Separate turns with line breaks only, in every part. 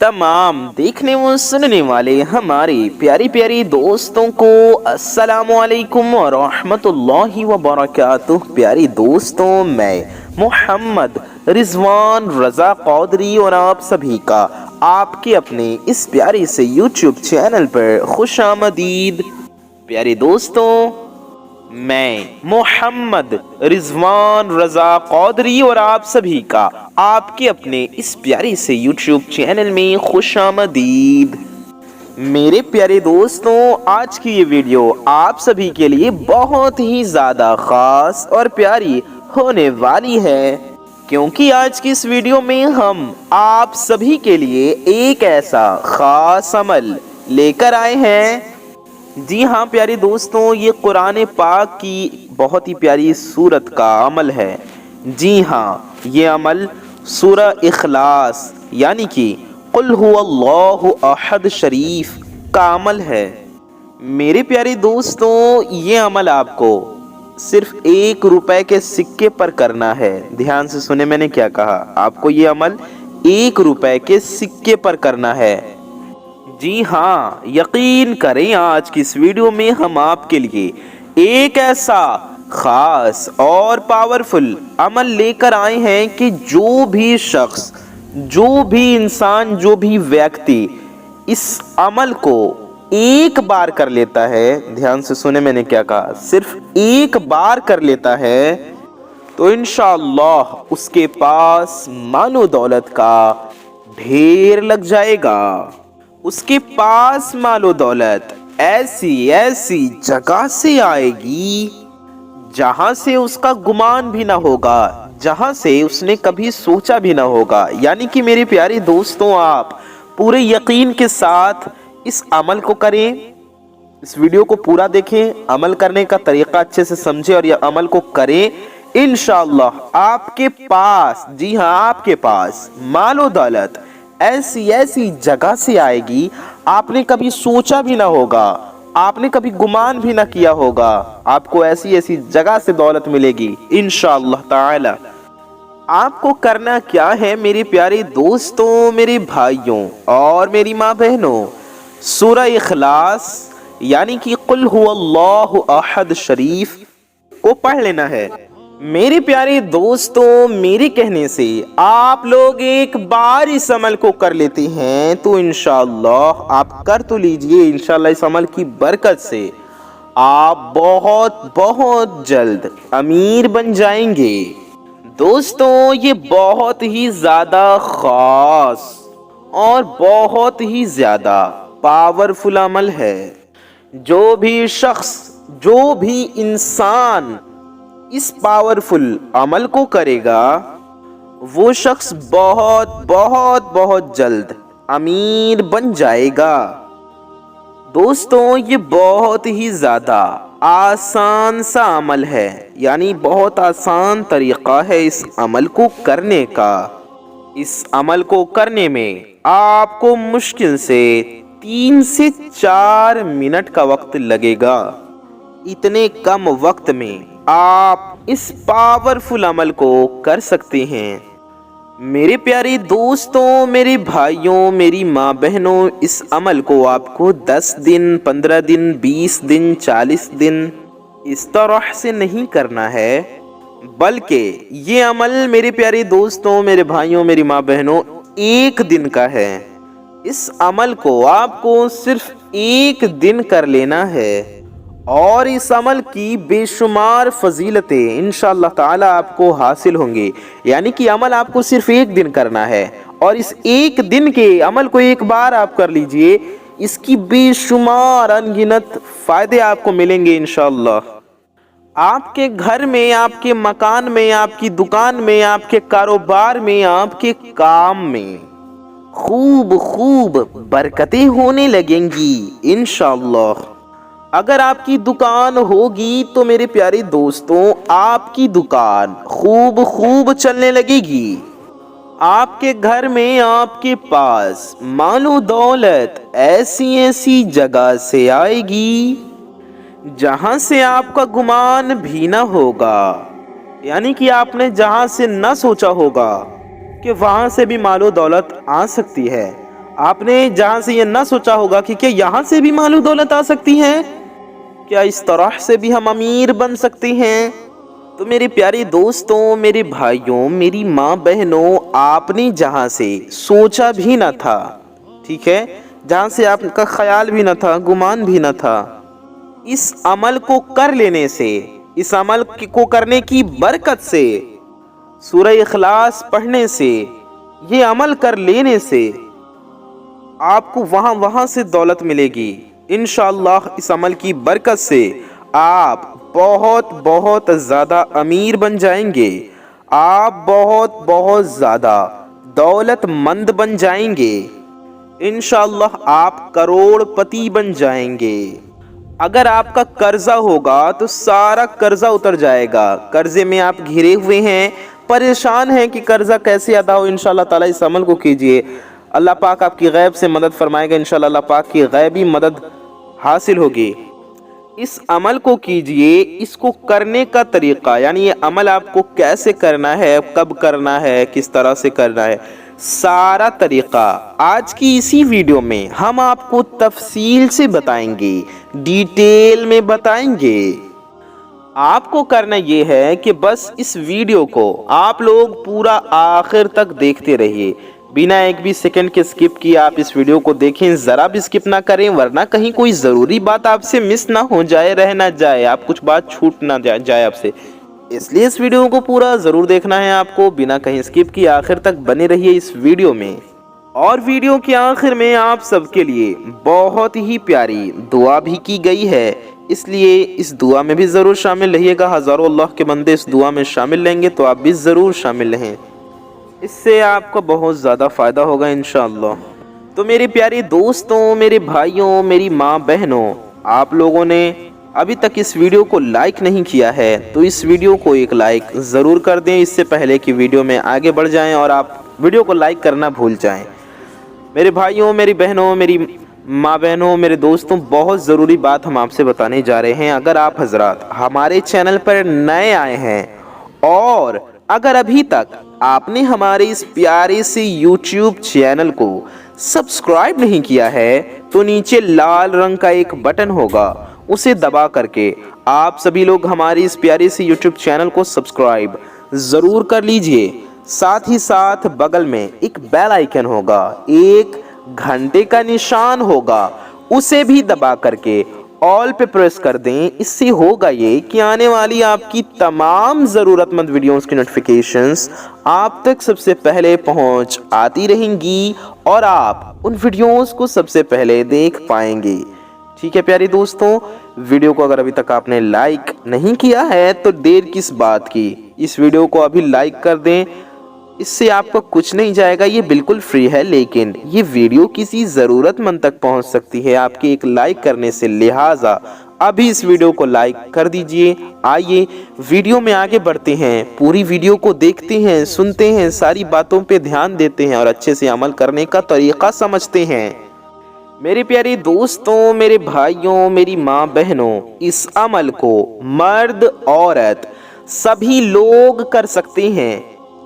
तमाम देखने व सुनने वाले हमारे प्यारी प्यारी दोस्तों को अस्सलामु अलैकुम व रहमतुल्लाहि व बरकातुहू। प्यारी दोस्तों, मैं मोहम्मद रिजवान रज़ा कौदरी और आप सभी का आपके अपने इस प्यारे से YouTube चैनल पर खुशामदीद। प्यारे दोस्तों, मैं मोहम्मद रिजवान रज़ा कौदरी और आप सभी का आपके अपने इस प्यारे से YouTube चैनल में खुशामदीद। मेरे प्यारे दोस्तों, आज की ये वीडियो आप सभी के लिए बहुत ही ज़्यादा ख़ास और प्यारी होने वाली है, क्योंकि आज की इस वीडियो में हम आप सभी के लिए एक ऐसा ख़ास अमल लेकर आए हैं। जी हाँ प्यारे दोस्तों, ये कुरान पाक की बहुत ही प्यारी सूरत का अमल है। जी हाँ, ये अमल सूरह इखलास यानी कि कुल हुवल्लाहु अहद शरीफ का अमल है। मेरे प्यारे दोस्तों, ये अमल आपको सिर्फ 1 रुपए के सिक्के पर करना है। ध्यान से सुने मैंने क्या कहा, आपको ये अमल 1 रुपए के सिक्के पर करना है। जी हाँ, यकीन करें, आज की इस वीडियो में हम आपके लिए एक ऐसा खास और पावरफुल अमल लेकर आए हैं कि जो भी शख्स, जो भी इंसान, जो भी व्यक्ति इस अमल को एक बार कर लेता है, ध्यान से सुने मैंने क्या कहा, सिर्फ 1 बार कर लेता है, तो इंशाअल्लाह उसके पास मालो दौलत का ढेर लग जाएगा। उसके पास मालो दौलत ऐसी ऐसी जगह से आएगी जहां से उसका गुमान भी ना होगा, जहां से उसने कभी सोचा भी ना होगा। यानी कि मेरे प्यारे दोस्तों, आप पूरे यकीन के साथ इस अमल को करें, इस वीडियो को पूरा देखें, अमल करने का तरीका अच्छे से समझें और यह अमल को करें। इंशाअल्लाह आपके पास, जी हाँ आपके पास मालो दौलत ऐसी ऐसी जगह से आएगी आपने कभी सोचा भी ना होगा, आपने कभी गुमान भी ना किया होगा। आपको ऐसी ऐसी जगह से दौलत मिलेगी इंशाअल्लाह ताला। आपको करना क्या है मेरे प्यारे दोस्तों, मेरे भाइयों और मेरी माँ बहनों, सूरह इखलास यानी कि कुल हुवल्लाहु अहद शरीफ को पढ़ लेना है। मेरे प्यारे दोस्तों, मेरे कहने से आप लोग एक बार इस अमल को कर लेते हैं तो इंशाअल्लाह आप कर तो लीजिए, इंशाअल्लाह इस अमल की बरकत से आप बहुत बहुत जल्द अमीर बन जाएंगे। दोस्तों, ये बहुत ही ज़्यादा ख़ास और बहुत ही ज़्यादा पावरफुल अमल है। जो भी शख्स, जो भी इंसान इस पावरफुल अमल को करेगा, वो शख्स बहुत बहुत बहुत जल्द अमीर बन जाएगा। दोस्तों, ये बहुत ही ज़्यादा आसान सा अमल है, यानी बहुत आसान तरीक़ा है इस अमल को करने का। इस अमल को करने में आपको मुश्किल से 3 से 4 मिनट का वक्त लगेगा। इतने कम वक्त में आप इस पावरफुल अमल को कर सकते हैं। मेरे प्यारे दोस्तों, मेरे भाइयों, मेरी माँ बहनों, इस अमल को आपको 10 दिन, 15 दिन, 20 दिन, 40 दिन इस तरह से नहीं करना है, बल्कि ये अमल मेरे प्यारे दोस्तों, मेरे भाइयों, मेरी माँ बहनों 1 दिन का है। इस अमल को आपको सिर्फ 1 दिन कर लेना है और इस अमल की बेशुमार फजीलतें इंशाअल्लाह ताला आपको हासिल होंगे। यानी कि अमल आपको सिर्फ 1 दिन करना है और इस 1 दिन के अमल को 1 बार आप कर लीजिए, इसकी बेशुमार अनगिनत फ़ायदे आपको मिलेंगे इंशाअल्लाह। आपके घर में, आपके मकान में, आपकी दुकान में, आपके कारोबार में, आपके काम में खूब खूब बरकतें होने लगेंगी इंशाअल्लाह। अगर आपकी दुकान होगी तो मेरे प्यारे दोस्तों, आपकी दुकान खूब खूब चलने लगेगी। आपके घर में, आपके पास मालो दौलत ऐसी ऐसी जगह से आएगी जहां से आपका गुमान भी ना होगा। यानी कि आपने जहां से न सोचा होगा कि वहां से भी मालो दौलत आ सकती है, आपने जहां से ये ना सोचा होगा कि क्या यहाँ से भी माल दौलत आ सकती है, क्या इस तरह से भी हम अमीर बन सकते हैं। तो मेरे प्यारे दोस्तों, मेरे भाइयों, मेरी माँ बहनों, आपने जहाँ से सोचा भी ना था, ठीक है, जहाँ से आपका ख्याल भी ना था, गुमान भी ना था, इस अमल को कर लेने से, इस अमल को करने की बरकत से, सूरह इखलास पढ़ने से, ये अमल कर लेने से आपको वहाँ से दौलत मिलेगी। इंशाअल्लाह इस अमल की बरकत से आप बहुत बहुत ज़्यादा अमीर बन जाएंगे, आप बहुत ज़्यादा दौलतमंद बन जाएंगे, इंशाअल्लाह आप करोड़पति बन जाएंगे। अगर आपका कर्जा होगा तो सारा कर्जा उतर जाएगा। कर्जे में आप घिरे हुए हैं, परेशान हैं कि कर्जा कैसे अदा हो, इंशाअल्लाह ताला इस अमल को कीजिए, अल्लाह पाक आपकी गैब से मदद फरमाएगा, इंशाअल्लाह अल्लाह पाक की गैबी मदद हासिल होगी। इस अमल को कीजिए। इसको करने का तरीका, यानी ये अमल आपको कैसे करना है, कब करना है, किस तरह से करना है, सारा तरीका आज की इसी वीडियो में हम आपको तफसील से बताएंगे, डिटेल में बताएंगे। आपको करना ये है कि बस इस वीडियो को आप लोग पूरा आखिर तक देखते रहिए, बिना एक भी सेकंड के स्किप किए आप इस वीडियो को देखें, ज़रा भी स्किप ना करें, वरना कहीं कोई ज़रूरी बात आपसे मिस ना हो जाए, रह ना जाए, आप कुछ बात छूट ना जाए आपसे। इसलिए इस वीडियो को पूरा ज़रूर देखना है आपको, बिना कहीं स्किप किए आखिर तक बने रहिए इस वीडियो में। और वीडियो के आखिर में आप सबके लिए बहुत ही प्यारी दुआ भी की गई है, इसलिए इस दुआ में भी ज़रूर शामिल रहिएगा। हज़ारों अल्लाह के बंदे इस दुआ में शामिल लेंगे, तो आप भी ज़रूर शामिल रहें, इससे आपको बहुत ज़्यादा फ़ायदा होगा इंशाअल्लाह। तो मेरे प्यारे दोस्तों, मेरे भाइयों, मेरी माँ बहनों, आप लोगों ने अभी तक इस वीडियो को लाइक नहीं किया है तो इस वीडियो को एक लाइक ज़रूर कर दें, इससे पहले कि वीडियो में आगे बढ़ जाएं और आप वीडियो को लाइक करना भूल जाएं। मेरे भाइयों, मेरी बहनों, मेरी माँ बहनों, मेरे दोस्तों, बहुत ज़रूरी बात हम आपसे बताने जा रहे हैं। अगर आप हजरात हमारे चैनल पर नए आए हैं और अगर अभी तक आपने हमारे इस प्यारे से YouTube चैनल को सब्सक्राइब नहीं किया है तो नीचे लाल रंग का एक बटन होगा, उसे दबा करके आप सभी लोग हमारे इस प्यारे से YouTube चैनल को सब्सक्राइब ज़रूर कर लीजिए। साथ ही साथ बगल में एक बेल आइकन होगा, एक घंटे का निशान होगा, उसे भी दबा करके ऑल पे प्रेस कर दें। इससे होगा ये कि आने वाली आपकी तमाम ज़रूरतमंद वीडियोस की नोटिफिकेशंस आप तक सबसे पहले पहुंच आती रहेंगी और आप उन वीडियोस को सबसे पहले देख पाएंगे। ठीक है प्यारे दोस्तों, वीडियो को अगर अभी तक आपने लाइक नहीं किया है तो देर किस बात की, इस वीडियो को अभी लाइक कर दें, इससे आपको कुछ नहीं जाएगा, ये बिल्कुल फ्री है, लेकिन ये वीडियो किसी ज़रूरतमंद तक पहुंच सकती है आपके एक लाइक करने से, लिहाजा अभी इस वीडियो को लाइक कर दीजिए। आइए वीडियो में आगे बढ़ते हैं, पूरी वीडियो को देखते हैं, सुनते हैं, सारी बातों पे ध्यान देते हैं और अच्छे से अमल करने का तरीका समझते हैं। मेरे प्यारे दोस्तों, मेरे भाइयों, मेरी माँ बहनों, इस अमल को मर्द औरत सभी लोग कर सकते हैं,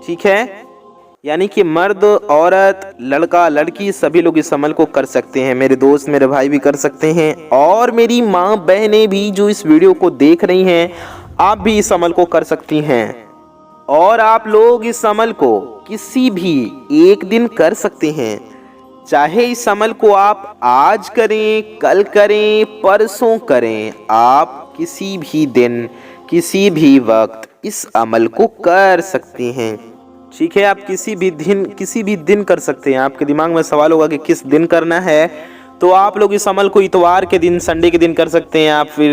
ठीक है, यानी कि मर्द औरत लड़का लड़की सभी लोग इस अमल को कर सकते हैं। मेरे दोस्त मेरे भाई भी कर सकते हैं और मेरी माँ बहनें भी जो इस वीडियो को देख रही हैं, आप भी इस अमल को कर सकती हैं। और आप लोग इस अमल को किसी भी एक दिन कर सकते हैं, चाहे इस अमल को आप आज करें, कल करें, परसों करें, आप किसी भी दिन किसी भी वक्त इस अमल को कर सकते हैं। ठीक है, आप किसी भी दिन कर सकते हैं। आपके दिमाग में सवाल होगा कि किस दिन करना है, तो आप लोग इस अमल को इतवार के दिन, संडे के दिन कर सकते हैं,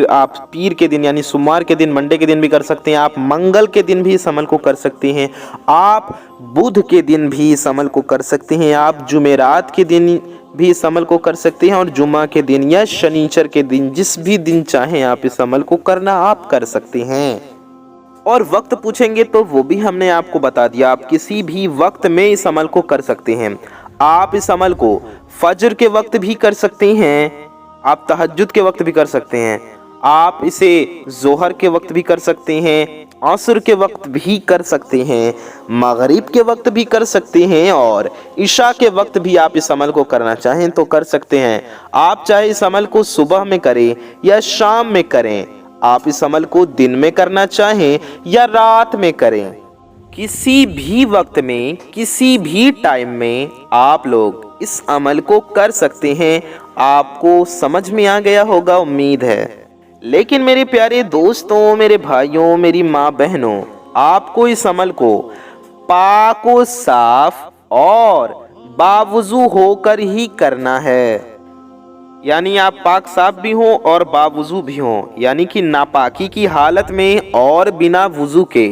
आप पीर के दिन यानी सोमवार के दिन, मंडे के दिन भी कर सकते हैं, आप मंगल के दिन भी इस अमल को कर सकते हैं, आप बुध के दिन भी इस अमल को कर सकते हैं, आप जुमेरात के दिन भी इस अमल को कर सकते हैं और जुमा के दिन या शनिचर के दिन, जिस भी दिन चाहें आप इस अमल को करना आप कर सकते हैं। और वक्त पूछेंगे तो वो भी हमने आपको बता दिया, आप किसी भी वक्त में इस अमल को कर सकते हैं। आप इस अमल को फजर के वक्त भी कर सकते हैं, आप तहज्जुद के वक्त भी कर सकते हैं, آپ اسے ظہر کے وقت بھی کر سکتے ہیں، عصر کے وقت بھی کر سکتے ہیں، مغرب کے وقت بھی کر سکتے ہیں، اور عشاء کے وقت بھی آپ اس عمل کو کرنا چاہیں تو کر سکتے ہیں۔ آپ چاہے اس عمل کو صبح میں کریں یا شام میں کریں، آپ اس عمل کو دن میں کرنا چاہیں یا رات میں کریں، کسی بھی وقت میں کسی بھی ٹائم میں آپ لوگ اس عمل کو کر سکتے ہیں۔ آپ کو سمجھ میں آ گیا ہوگا، امید ہے۔ لیکن میرے پیارے دوستوں، میرے بھائیوں، میری ماں بہنوں، آپ کو اس عمل کو پاک و صاف اور باوضو ہو کر ہی کرنا ہے۔ یعنی آپ پاک صاف بھی ہوں اور باوضو بھی ہوں، یعنی کہ ناپاکی کی حالت میں اور بنا وضو کے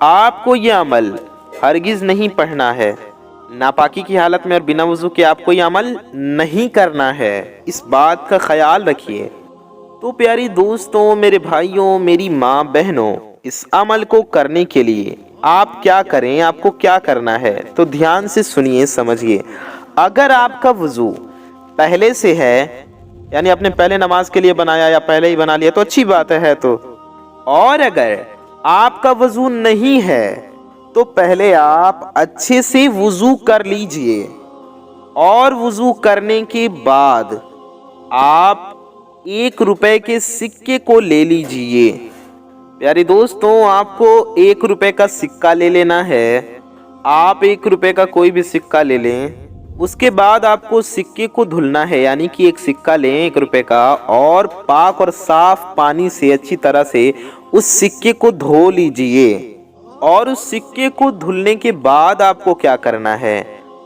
آپ کو یہ عمل ہرگز نہیں پڑھنا ہے۔ ناپاکی کی حالت میں اور بنا وضو کے آپ کو یہ عمل نہیں کرنا ہے، اس بات کا خیال رکھیے۔ تو پیاری دوستوں، میرے بھائیوں، میری ماں بہنوں، اس عمل کو کرنے کے لیے آپ کیا کریں، آپ کو کیا کرنا ہے، تو دھیان سے سنیے، سمجھیے۔ اگر آپ کا وضو پہلے سے ہے، یعنی آپ نے پہلے نماز کے لیے بنایا یا پہلے ہی بنا لیا تو اچھی بات ہے، تو اور اگر آپ کا وضو نہیں ہے تو پہلے آپ اچھے سے وضو کر لیجئے، اور وضو کرنے کے بعد آپ 1 روپے کے سکے کو لے لیجئے۔ پیارے دوستوں، آپ کو 1 روپے کا سکہ لے لینا ہے۔ آپ 1 روپے کا کوئی بھی سکہ لے لیں، اس کے بعد آپ کو سکے کو دھلنا ہے، یعنی کہ ایک سکہ لیں 1 روپے کا، اور پاک اور صاف پانی سے اچھی طرح سے اس سکے کو دھو لیجئے۔ اور اس سکے کو دھلنے کے بعد آپ کو کیا کرنا ہے،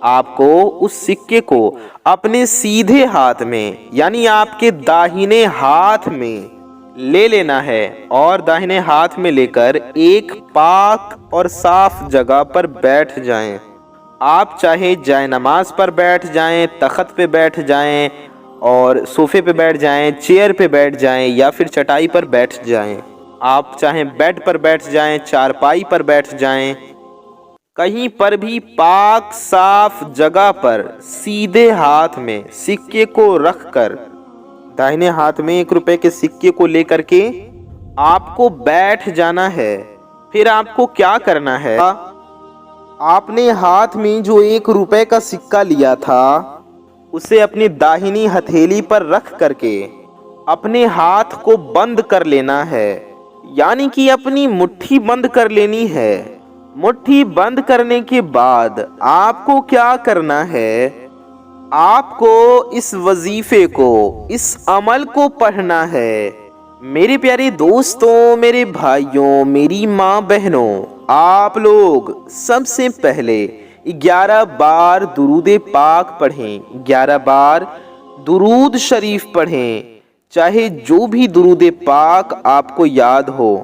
آپ کو اس سکے کو اپنے سیدھے ہاتھ میں، یعنی آپ کے داہنے ہاتھ میں لے لینا ہے، اور داہنے ہاتھ میں لے کر ایک پاک اور صاف جگہ پر بیٹھ جائیں۔ آپ چاہے جائے نماز پر بیٹھ جائیں، تخت پہ بیٹھ جائیں، اور صوفے پہ بیٹھ جائیں، چیئر پہ بیٹھ جائیں، یا پھر چٹائی پر بیٹھ جائیں۔ آپ چاہیں بیڈ پر بیٹھ جائیں، چارپائی پر بیٹھ جائیں، کہیں پر بھی پاک صاف جگہ پر سیدھے ہاتھ میں سکے کو رکھ کر، داہنے ہاتھ میں 1 روپے کے سکے کو لے کر کے آپ کو بیٹھ جانا ہے۔ پھر آپ کو کیا کرنا ہے، آپ نے ہاتھ میں جو 1 روپے کا سکہ لیا تھا اسے اپنی داہنی ہتھیلی پر رکھ کر کے اپنے ہاتھ کو بند کر لینا ہے، یعنی کہ اپنی مٹھی بند کر لینی ہے۔ مٹھی بند کرنے کے بعد آپ کو کیا کرنا ہے، آپ کو اس وظیفے کو، اس عمل کو پڑھنا ہے۔ میرے پیارے دوستوں، میرے بھائیوں، میری ماں بہنوں، آپ لوگ سب سے پہلے 11 بار درود پاک پڑھیں، 11 بار درود شریف پڑھیں، چاہے جو بھی درود پاک آپ کو یاد ہو،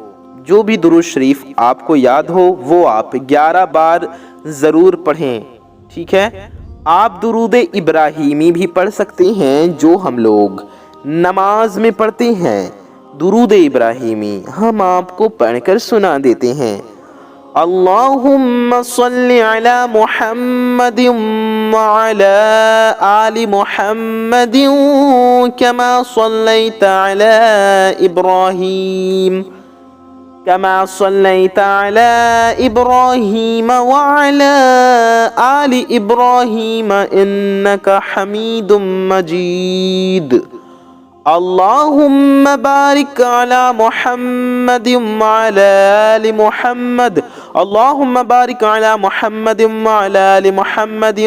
جو بھی درود شریف آپ کو یاد ہو وہ آپ 11 بار ضرور پڑھیں، ٹھیک ہے؟ آپ درود ابراہیمی بھی پڑھ سکتے ہیں، جو ہم لوگ نماز میں پڑھتے ہیں۔ درود ابراہیمی ہم آپ کو پڑھ کر سنا دیتے ہیں۔ اللہم صلی علی محمد وعلی آل محمد کما صلیت علی ابراہیم كما صليت على إبراهيم وعلى آل إبراهيم إنك حميد مجيد اللهم بارك على محمد وعلى آل محمد اللهم بارك على محمد وعلى آل محمد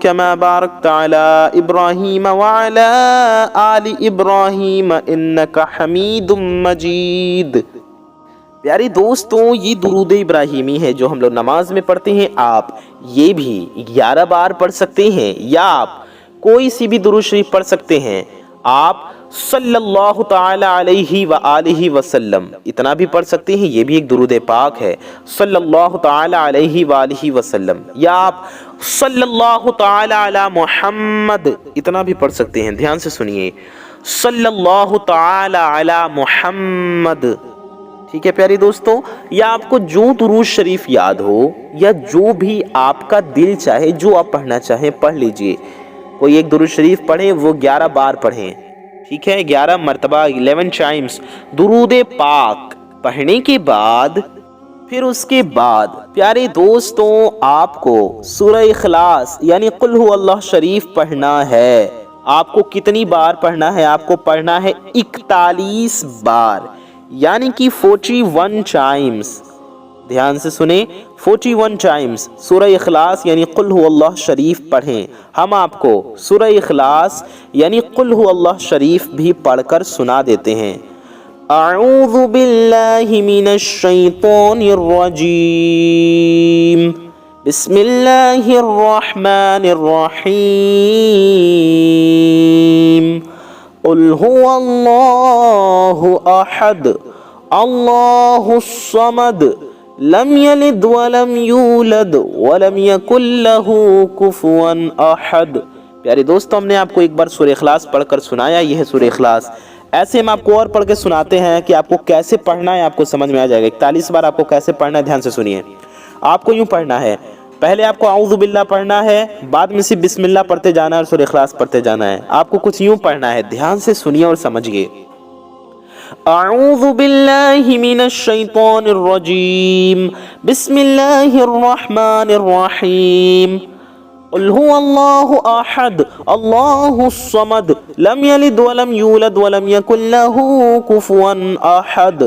كما باركت على إبراهيم وعلى آل إبراهيم إنك حميد مجيد۔ پیارے دوستوں، یہ درود ابراہیمی ہے جو ہم لوگ نماز میں پڑھتے ہیں، آپ یہ بھی 11 بار پڑھ سکتے ہیں، یا آپ کوئی سی بھی درود شریف پڑھ سکتے ہیں۔ آپ صلی اللہ تعالی علیہ وآلہ وسلم اتنا بھی پڑھ سکتے ہیں، یہ بھی ایک درود پاک ہے، صلی اللہ تعالی علیہ وآلہ وسلم، یا آپ صلی اللہ تعالی علی محمد اتنا بھی پڑھ سکتے ہیں۔ دھیان سے سنیے، صلی اللہ تعالی علی محمد، ٹھیک ہے پیارے دوستوں؟ یا آپ کو جو درود شریف یاد ہو، یا جو بھی آپ کا دل چاہے، جو آپ پڑھنا چاہیں پڑھ لیجئے۔ کوئی ایک درود شریف پڑھیں، وہ 11 بار پڑھیں، ٹھیک ہے، 11 مرتبہ 11 ٹائمز درود پاک پڑھنے کے بعد پھر اس کے بعد پیارے دوستوں آپ کو سورہ اخلاص یعنی قل هو اللہ شریف پڑھنا ہے۔ آپ کو کتنی بار پڑھنا ہے؟ آپ کو پڑھنا ہے 41 بار یعنی کہ 41 ٹائمز۔ دھیان سے سنیں، 41 ٹائمز سورہ اخلاص یعنی قل هو اللہ شریف پڑھیں۔ ہم آپ کو سورہ اخلاص یعنی قل هو اللہ شریف بھی پڑھ کر سنا دیتے ہیں۔ اعوذ باللہ من الشیطان الرجیم، بسم اللہ الرحمن الرحیم، قل هو اللہ احد اللہ الصمد لم یلد ولم یولد ولم یکن لہ کفوا احد۔ پیارے دوستوں، ہم نے آپ کو ایک بار سورہ اخلاص پڑھ کر سنایا، یہ ہے سورہ اخلاص۔ ایسے ہم آپ کو اور پڑھ کے سناتے ہیں کہ آپ کو کیسے پڑھنا ہے، آپ کو سمجھ میں آ جائے گا۔ 41 بار آپ کو کیسے پڑھنا ہے، دھیان سے سنیے۔ آپ کو یوں پڑھنا ہے، پہلے آپ کو اعوذ باللہ پڑھنا ہے، بعد میں صرف بسم اللہ پڑھتے جانا ہے اور سورہ اخلاص پڑھتے جانا ہے۔ آپ کو کچھ یوں پڑھنا ہے، دھیان سے سنیے اور سمجھیے۔ اعوذ باللہ من الشیطان الرجیم، بسم اللہ الرحمن الرحیم، قل هو اللہ احد اللہ الصمد لم یلد ولم یولد ولم یکن لہ کفوا احد۔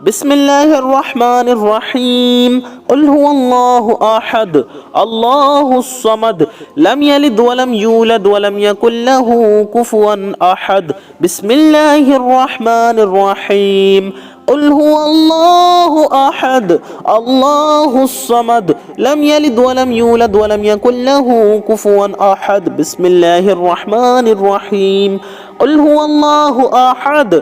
بسم اللہ الرحمن الرحیم، قل هو اللہ احد اللہ الصمد لم یلد ولم یولد ولم یکن لہ کفوا احد۔ بسم اللہ الرحمن الرحیم، قل هو اللہ احد اللہ الصمد لم یلد ولم یولد ولم یکن لہ کفوا احد۔ بسم اللہ الرحمن الرحیم، قل هو اللہ احد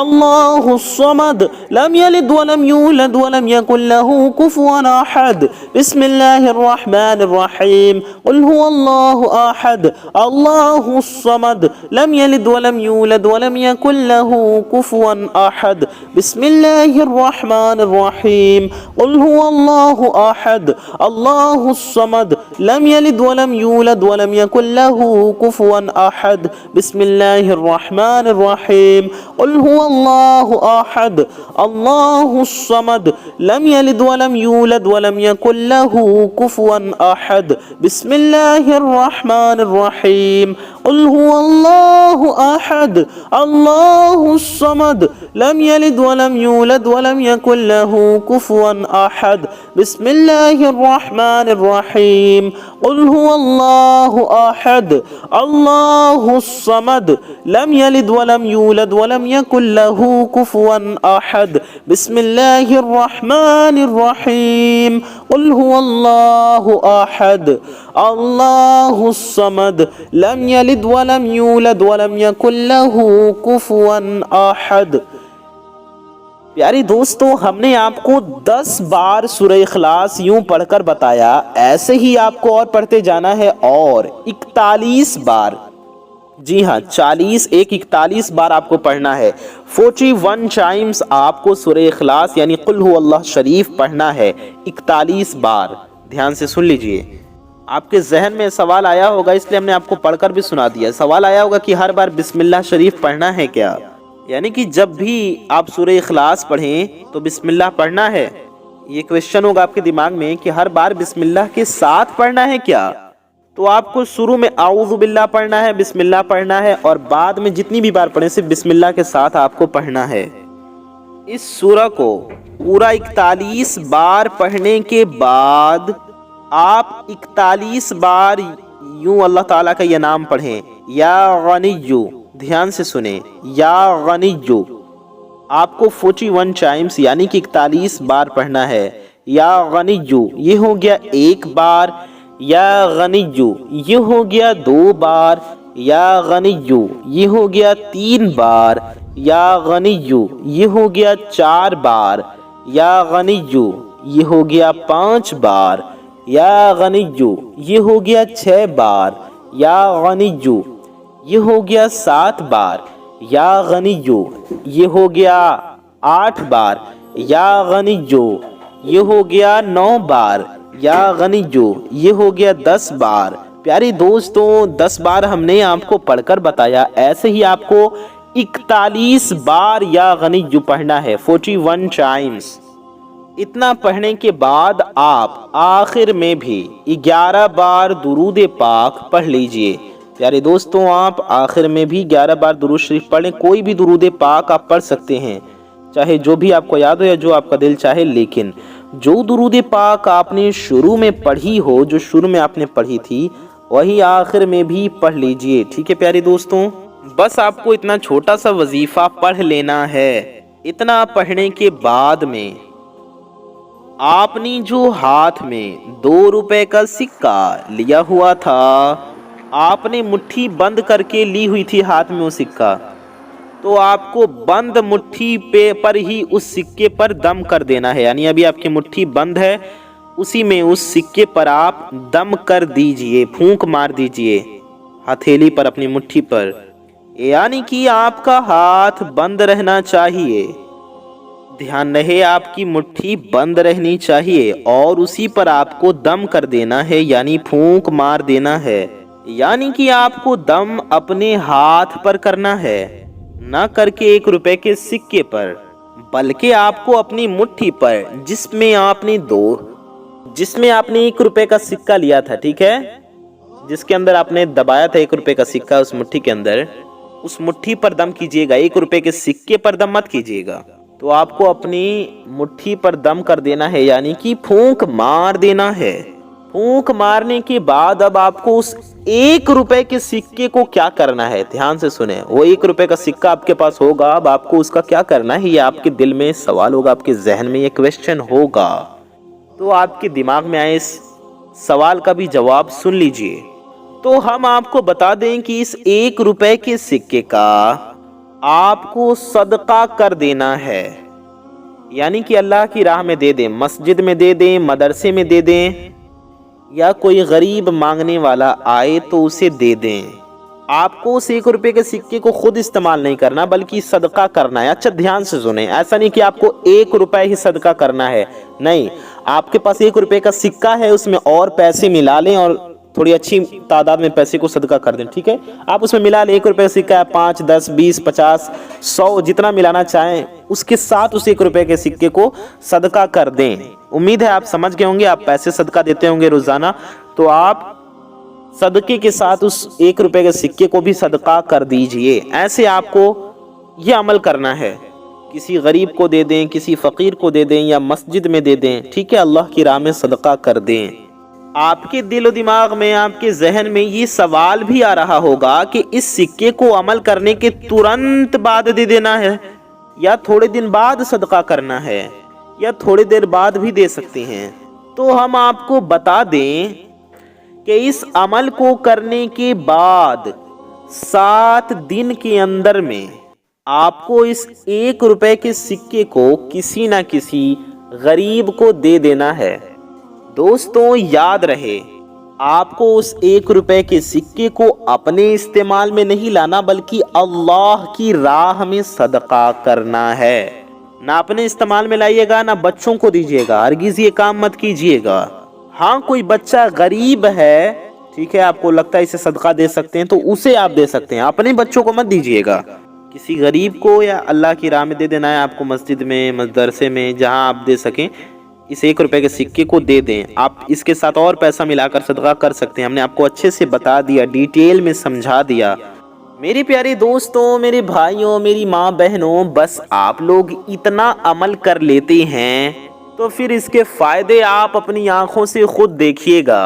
اللہ الصمد لم یلد ولم یولد ولم یکن لہ کفوا احد۔ بسم اللہ الرحمن الرحیم، قل هو اللہ احد اللہ الصمد لم یلد ولم یولد ولم یکن لہ کفوا احد۔ بسم اللہ الرحمن الرحیم، قل هو اللہ احد اللہ الصمد لم یلد ولم یولد ولم یکن لہ کفوا احد۔ بسم اللہ الرحمن الرحیم، قل هو اللہ احد اللہ الصمد لم یلد ولم یولد ولم یکن لہ کفوا احد۔ بسم اللہ الرحمن الرحیم، قل هو اللہ احد اللہ الصمد لم یلد ولم یولد ولم یکن لہ کفوا احد۔ بسم اللہ الرحمن الرحیم، قل هو اللہ احد اللہ الصمد لم یلد ولم یولد ولم یکن لہ کفوا احد۔ بسم اللہ الرحمن الرحیم، قل هو اللہ احد اللہ الصمد لم یلد ولم یولد ولم یکن لہ کفوا احد۔ پیارے دوستو، ہم نے آپ کو 10 بار سورہ اخلاص یوں پڑھ کر بتایا، ایسے ہی آپ کو اور پڑھتے جانا ہے اور 41 بار، جی ہاں 41 بار آپ کو پڑھنا ہے۔ 41 ٹائمز آپ کو سورہ اخلاص یعنی قل هو اللہ شریف پڑھنا ہے 41 بار۔ دھیان سے سن لیجئے۔ آپ کے ذہن میں سوال آیا ہوگا، اس لیے ہم نے آپ کو پڑھ کر بھی سنا دیا۔ سوال آیا ہوگا کہ ہر بار بسم اللہ شریف پڑھنا ہے کیا؟ یعنی کہ جب بھی آپ سورہ اخلاص پڑھیں تو بسم اللہ پڑھنا ہے؟ یہ کویشچن ہوگا آپ کے دماغ میں کہ ہر بار بسم اللہ کے ساتھ پڑھنا ہے کیا؟ تو آپ کو شروع میں اعوذ باللہ پڑھنا ہے، بسم اللہ پڑھنا ہے، اور بعد میں جتنی بھی بار پڑھیں صرف بسم اللہ کے ساتھ آپ کو پڑھنا ہے۔ اس سورہ کو پورا 41 بار پڑھنے کے بعد آپ 41 بار یوں اللہ تعالیٰ کا یہ نام پڑھیں، یا غنیّو۔ دھیان سے سنیں، یا غنیّو۔ آپ کو 41 ٹائمز یعنی کہ 41 بار پڑھنا ہے۔ یا غنیّو یہ ہو گیا 1 بار، یا غنیّو یہ ہو گیا 2 بار، یا غنیّو یہ ہو گیا 3 بار، یا غنیّو یہ ہو گیا 4 بار، یا غنیّو یہ ہو گیا 5 بار، یا غنیّو یہ ہو گیا 6 بار، یا غنیّو یہ ہو گیا 7 بار، یا غنیّو یہ ہو گیا 8 بار، یا غنیّو یہ ہو گیا 9 بار، یا غنیّو یہ ہو گیا 10 بار۔ پیارے دوستوں، 10 بار ہم نے آپ کو پڑھ کر بتایا، ایسے ہی آپ کو 41 बार या गनिय्यु पढ़ना है, 41 टाइम्स। इतना पढ़ने के बाद आप आखिर में भी 11 बार दुरूद पाक पढ़ लीजिए। प्यारे दोस्तों, आप आखिर में भी 11 बार दुरूद शरीफ पढ़ें। कोई भी दुरूद पाक आप पढ़ सकते हैं, चाहे जो भी आपको याद हो या जो आपका दिल चाहे, लेकिन जो दुरूद पाक आपने शुरू में पढ़ी हो, जो शुरू में आपने पढ़ी थी, वही आखिर में भी पढ़ लीजिए। ठीक है प्यारे दोस्तों, बस आपको इतना छोटा सा वजीफा पढ़ लेना है। इतना पढ़ने के बाद में आपने जो हाथ में 2 रुपए का सिक्का लिया हुआ था, आपने मुट्ठी बंद करके ली हुई थी हाथ में वो सिक्का, तो आपको बंद मुट्ठी पर ही उस सिक्के पर दम कर देना है। यानी अभी आपकी मुट्ठी बंद है, उसी में उस सिक्के पर आप दम कर दीजिए, फूंक मार दीजिए हथेली पर, अपनी मुट्ठी पर। यानी कि आपका हाथ बंद रहना चाहिए, ध्यान रहे आपकी मुट्ठी बंद रहनी चाहिए और उसी पर आपको दम कर देना है, यानी फूंक मार देना है। यानी कि आपको दम अपने हाथ पर करना है, ना करके 1 रुपए के सिक्के पर, बल्कि आपको अपनी मुट्ठी पर जिसमें आपने 1 रुपए का सिक्का लिया था, ठीक है, जिसके अंदर आपने दबाया था 1 रुपए का सिक्का, उस मुट्ठी के अंदर, उस मुट्ठी पर दम कीजिएगा। 1 रुपए के सिक्के पर दम मत कीजिएगा। तो आपको अपनी मुट्ठी पर दम कर देना है, यानी कि फूंक मार देना है। फूंक मारने के बाद अब आपको उस 1 रुपए के सिक्के को क्या करना है, ध्यान से सुने। वो 1 रुपए का सिक्का आपके पास होगा, अब आपको उसका क्या करना है, ये आपके दिल में सवाल होगा, आपके जहन में ये क्वेश्चन होगा। तो आपके दिमाग में आए इस सवाल का भी जवाब सुन लीजिए। तो हम आपको बता दें कि इस 1 रुपए के सिक्के का आपको सदका कर देना है, यानी कि अल्लाह की राह में दे दें, मस्जिद में दे दें, मदरसे में दे दें, या कोई गरीब मांगने वाला आए तो उसे दे दें। आपको उस 1 रुपए के सिक्के को खुद इस्तेमाल नहीं करना, बल्कि सदका करना है। अच्छा ध्यान से सुने, ऐसा नहीं कि आपको 1 रुपए ही सदका करना है, नहीं, आपके पास 1 रुपए का सिक्का है, उसमें और पैसे मिला लें और थोड़ी अच्छी तादाद में पैसे को सदका कर दें, ठीक है। आप उसमें मिला लें, 1 रुपए का सिक्का है, 5, 10, 20, 50, 100 जितना मिलाना चाहें, उसके साथ उस 1 रुपए के सिक्के को सदका कर दें। उम्मीद है आप समझ गए होंगे, आप पैसे सदका देते होंगे रोजाना, तो आप सदके के साथ उस 1 रुपए के सिक्के को भी सदका कर दीजिए। ऐसे आपको ये अमल करना है, किसी गरीब को दे दें, किसी फकीर को दे दें, या मस्जिद में दे दें, ठीक है, अल्लाह की राह में सदका कर दें। आपके दिल और दिमाग में, आपके जहन में ये सवाल भी आ रहा होगा कि इस सिक्के को अमल करने के तुरंत बाद दे देना है, या थोड़े दिन बाद सदका करना है, या थोड़ी देर बाद भी दे सकते हैं। तो हम आपको बता दें कि इस अमल को करने के बाद 7 दिन के अंदर में आपको इस 1 रुपए के सिक्के को किसी ना किसी गरीब को दे देना है। दोस्तों याद रहे, आपको उस 1 रुपए के सिक्के को अपने इस्तेमाल में नहीं लाना, बल्कि अल्लाह की राह में सदका करना है। ना अपने इस्तेमाल में लाइएगा, ना बच्चों को दीजिएगा, हरगिज़ ये काम मत कीजिएगा। हाँ, कोई बच्चा गरीब है, ठीक है, आपको लगता है इसे सदका दे सकते हैं, तो उसे आप दे सकते हैं, अपने बच्चों को मत दीजिएगा। किसी गरीब को या अल्लाह की राह में दे देना है आपको, मस्जिद में, मदरसे में, जहाँ आप दे सकें, इस 1 रुपए के सिक्के को दे दें। आप इसके साथ और पैसा मिलाकर सदका कर सकते हैं। हमने आपको अच्छे से बता दिया, डिटेल में समझा दिया। मेरे प्यारे दोस्तों, मेरे भाइयों, मेरी माँ बहनों, बस आप लोग इतना अमल कर लेते हैं तो फिर इसके फायदे आप अपनी आंखों से खुद देखिएगा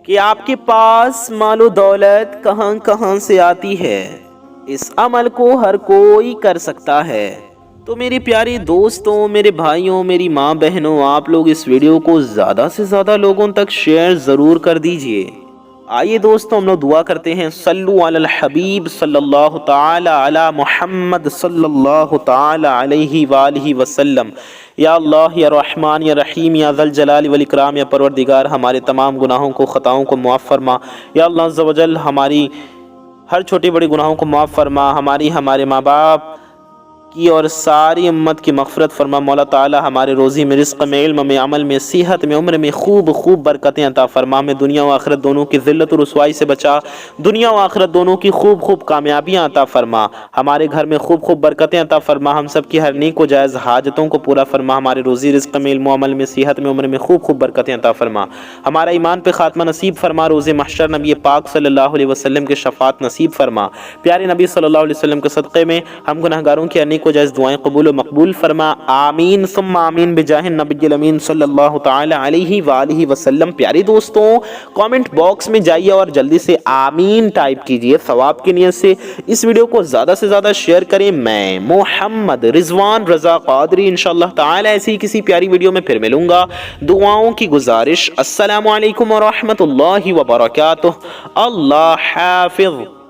कि आपके पास मालो दौलत कहां कहां से आती है। इस अमल को हर कोई कर सकता है। तो मेरे प्यारे दोस्तों, मेरे भाइयों, मेरी माँ बहनों, आप लोग इस वीडियो को ज़्यादा से ज़्यादा लोगों तक शेयर ज़रूर कर दीजिए। आइए दोस्तों, हम लोग दुआ करते हैं। सल्लु अलल हबीब सल्लल्लाहु ताला अला मुहम्मद सल्लल्लाहु ताला अलैहि वालिहि वसल्लम। या अल्लाह या रहमान या रहीम या ज़ल जलाल वल इकराम, या परवरदिगार हमारे तमाम गुनाहों को, ख़ताओं को मुआफ़ फरमा। या अल्लाह अज़्ज़ व जल हमारी हर छोटे बड़े गुनाहों को माफ़ फरमा। हमारे माँ बाप کی اور ساری امت کی مغفرت فرما مولا تعالی. ہمارے روزی میں، رزق میں، علم میں، عمل میں، صحت میں، عمر میں خوب برکتیں عطا فرما. ہمیں دنیا و آخرت دونوں کی ذلت و رسوائی سے بچا. دنیا و آخرت دونوں کی خوب کامیابیاں عطا فرما. ہمارے گھر میں خوب برکتیں عطا فرما. ہم سب کی ہر نیک و جائز حاجتوں کو پورا فرما. ہمارے روزی رزق میں، علم و عمل میں، صحت میں، عمر میں خوب برکتیں عطا فرما. ہمارا ایمان پہ خاتمہ نصیب فرما. روز محشر نبی پاک صلی اللہ علیہ وسلم کے شفاعت نصیب فرما. پیارے نبی صلی اللہ علیہ وسلم کے صدقے میں ہم گناہگاروں کی انیک و جائز دعائیں قبول و مقبول فرما. آمین ثم آمین بجاہ النبی الامین صلی اللہ تعالی علیہ وآلہ وسلم. پیارے دوستوں، کامنٹ باکس میں جائیے اور جلدی سے آمین ٹائپ کیجئے ثواب کی نیت سے. اس ویڈیو کو زیادہ سے زیادہ شیئر کریں. میں محمد رضوان رضا قادری انشاءاللہ تعالی ایسی ہی کسی پیاری ویڈیو میں پھر ملوں گا. دعاؤں کی گزارش. السلام علیکم ورحمۃ اللہ وبرکاتہ. اللہ حافظ.